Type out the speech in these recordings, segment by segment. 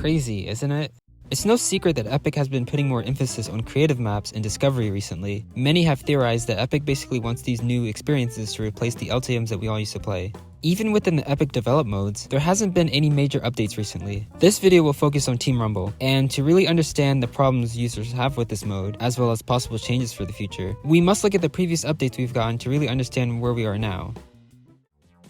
Crazy, isn't it? It's no secret that Epic has been putting more emphasis on creative maps and discovery recently. Many have theorized that Epic basically wants these new experiences to replace the LTMs that we all used to play. Even within the Epic develop modes, there hasn't been any major updates recently. This video will focus on Team Rumble, and to really understand the problems users have with this mode, as well as possible changes for the future, we must look at the previous updates we've gotten to really understand where we are now.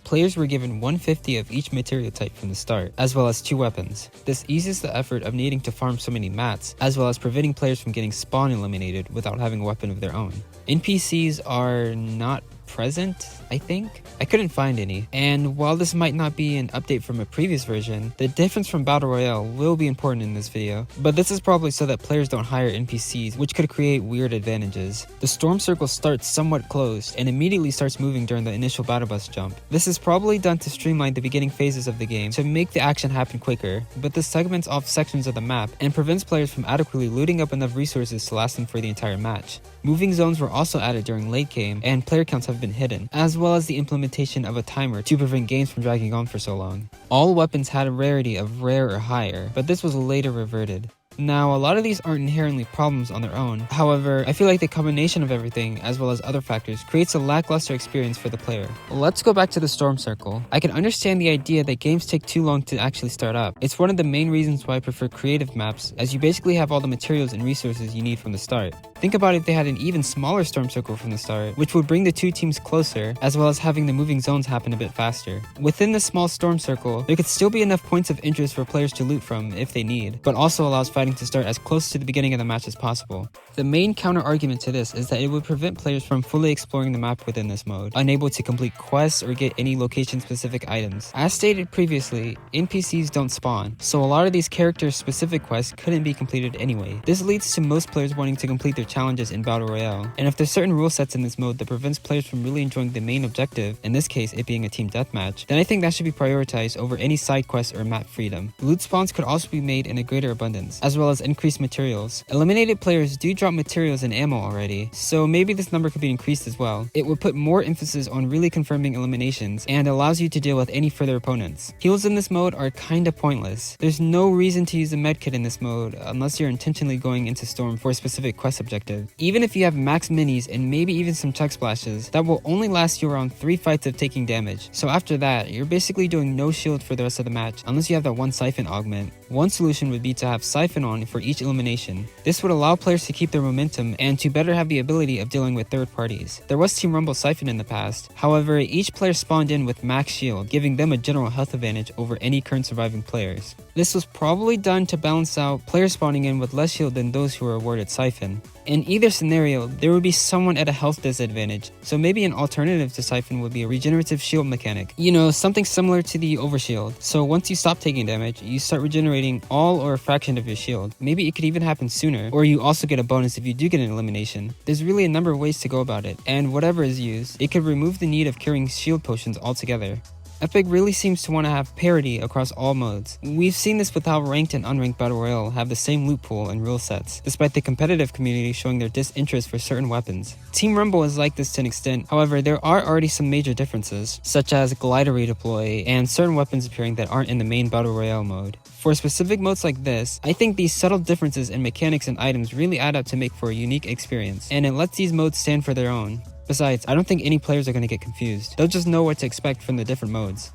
Players were given 150 of each material type from the start, as well as 2 weapons. This eases the effort of needing to farm so many mats, as well as preventing players from getting spawn eliminated without having a weapon of their own. NPCs are not present, I think? I couldn't find any, and while this might not be an update from a previous version, the difference from Battle Royale will be important in this video, but this is probably so that players don't hire NPCs, which could create weird advantages. The storm circle starts somewhat closed, and immediately starts moving during the initial battle bus jump. This is probably done to streamline the beginning phases of the game to make the action happen quicker, but this segments off sections of the map and prevents players from adequately looting up enough resources to last them for the entire match. Moving zones were also added during late game, and player counts have been hidden, as well as the implementation of a timer to prevent games from dragging on for so long. All weapons had a rarity of rare or higher, but this was later reverted. Now, a lot of these aren't inherently problems on their own. However, I feel like the combination of everything, as well as other factors, creates a lackluster experience for the player. Let's go back to the storm circle. I can understand the idea that games take too long to actually start up. It's one of the main reasons why I prefer creative maps, as you basically have all the materials and resources you need from the start. Think about if they had an even smaller storm circle from the start, which would bring the 2 teams closer, as well as having the moving zones happen a bit faster. Within the small storm circle, there could still be enough points of interest for players to loot from if they need, but also allows fighting to start as close to the beginning of the match as possible. The main counter argument to this is that it would prevent players from fully exploring the map within this mode, unable to complete quests or get any location specific items. As stated previously, NPCs don't spawn, so a lot of these character specific quests couldn't be completed anyway. This leads to most players wanting to complete their challenges in Battle Royale, and if there's certain rule sets in this mode that prevents players from really enjoying the main objective, in this case it being a team deathmatch, then I think that should be prioritized over any side quests or map freedom. Loot spawns could also be made in a greater abundance, as well as increased materials. Eliminated players do drop materials and ammo already, so maybe this number could be increased as well. It would put more emphasis on really confirming eliminations, and allows you to deal with any further opponents. Heals in this mode are kinda pointless. There's no reason to use a medkit in this mode, unless you're intentionally going into Storm for a specific quest objective. Even if you have max minis and maybe even some chug splashes, that will only last you around 3 fights of taking damage. So after that, you're basically doing no shield for the rest of the match, unless you have that one siphon augment. One solution would be to have siphon on for each elimination. This would allow players to keep their momentum and to better have the ability of dealing with third parties. There was Team Rumble siphon in the past, however each player spawned in with max shield, giving them a general health advantage over any current surviving players. This was probably done to balance out players spawning in with less shield than those who were awarded siphon. In either scenario, there would be someone at a health disadvantage, so maybe an alternative to siphon would be a regenerative shield mechanic. You know, something similar to the overshield. So once you stop taking damage, you start regenerating all or a fraction of your shield. Maybe it could even happen sooner, or you also get a bonus if you do get an elimination. There's really a number of ways to go about it, and whatever is used, it could remove the need of carrying shield potions altogether. Epic really seems to want to have parity across all modes. We've seen this with how ranked and unranked Battle Royale have the same loot pool and rule sets, despite the competitive community showing their disinterest for certain weapons. Team Rumble is like this to an extent, however there are already some major differences, such as glider redeploy and certain weapons appearing that aren't in the main Battle Royale mode. For specific modes like this, I think these subtle differences in mechanics and items really add up to make for a unique experience, and it lets these modes stand for their own. Besides, I don't think any players are going to get confused. They'll just know what to expect from the different modes.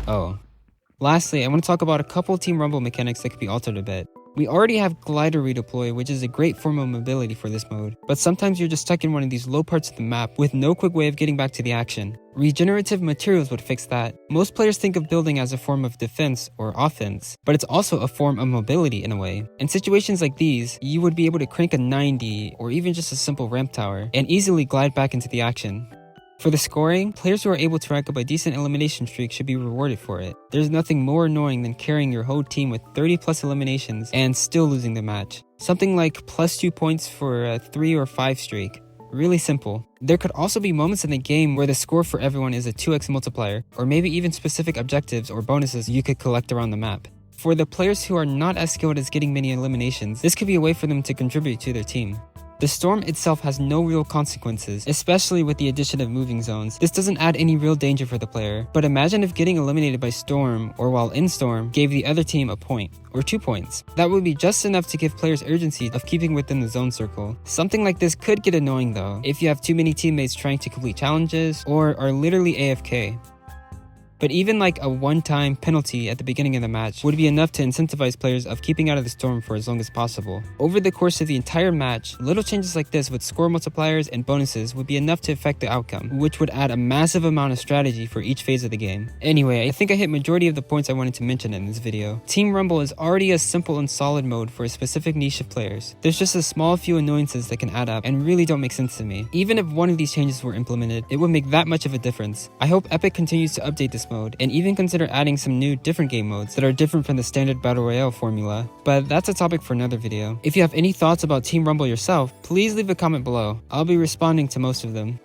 Oh. Lastly, I want to talk about a couple Team Rumble mechanics that could be altered a bit. We already have glider redeploy, which is a great form of mobility for this mode, but sometimes you're just stuck in one of these low parts of the map with no quick way of getting back to the action. Regenerative materials would fix that. Most players think of building as a form of defense or offense, but it's also a form of mobility in a way. In situations like these, you would be able to crank a 90 or even just a simple ramp tower and easily glide back into the action. For the scoring, players who are able to rack up a decent elimination streak should be rewarded for it. There's nothing more annoying than carrying your whole team with 30 plus eliminations and still losing the match. Something like +2 points for a 3 or 5 streak. Really simple. There could also be moments in the game where the score for everyone is a 2x multiplier, or maybe even specific objectives or bonuses you could collect around the map. For the players who are not as skilled as getting many eliminations, this could be a way for them to contribute to their team. The storm itself has no real consequences, especially with the addition of moving zones. This doesn't add any real danger for the player. But imagine if getting eliminated by storm, or while in storm, gave the other team a point, or 2 points. That would be just enough to give players urgency of keeping within the zone circle. Something like this could get annoying though, if you have too many teammates trying to complete challenges, or are literally AFK. But even like a one-time penalty at the beginning of the match would be enough to incentivize players of keeping out of the storm for as long as possible. Over the course of the entire match, little changes like this with score multipliers and bonuses would be enough to affect the outcome, which would add a massive amount of strategy for each phase of the game. Anyway, I think I hit majority of the points I wanted to mention in this video. Team Rumble is already a simple and solid mode for a specific niche of players. There's just a small few annoyances that can add up and really don't make sense to me. Even if one of these changes were implemented, it would make that much of a difference. I hope Epic continues to update this mode and even consider adding some new different game modes that are different from the standard Battle Royale formula, but that's a topic for another video. If you have any thoughts about Team Rumble yourself, please leave a comment below. I'll be responding to most of them.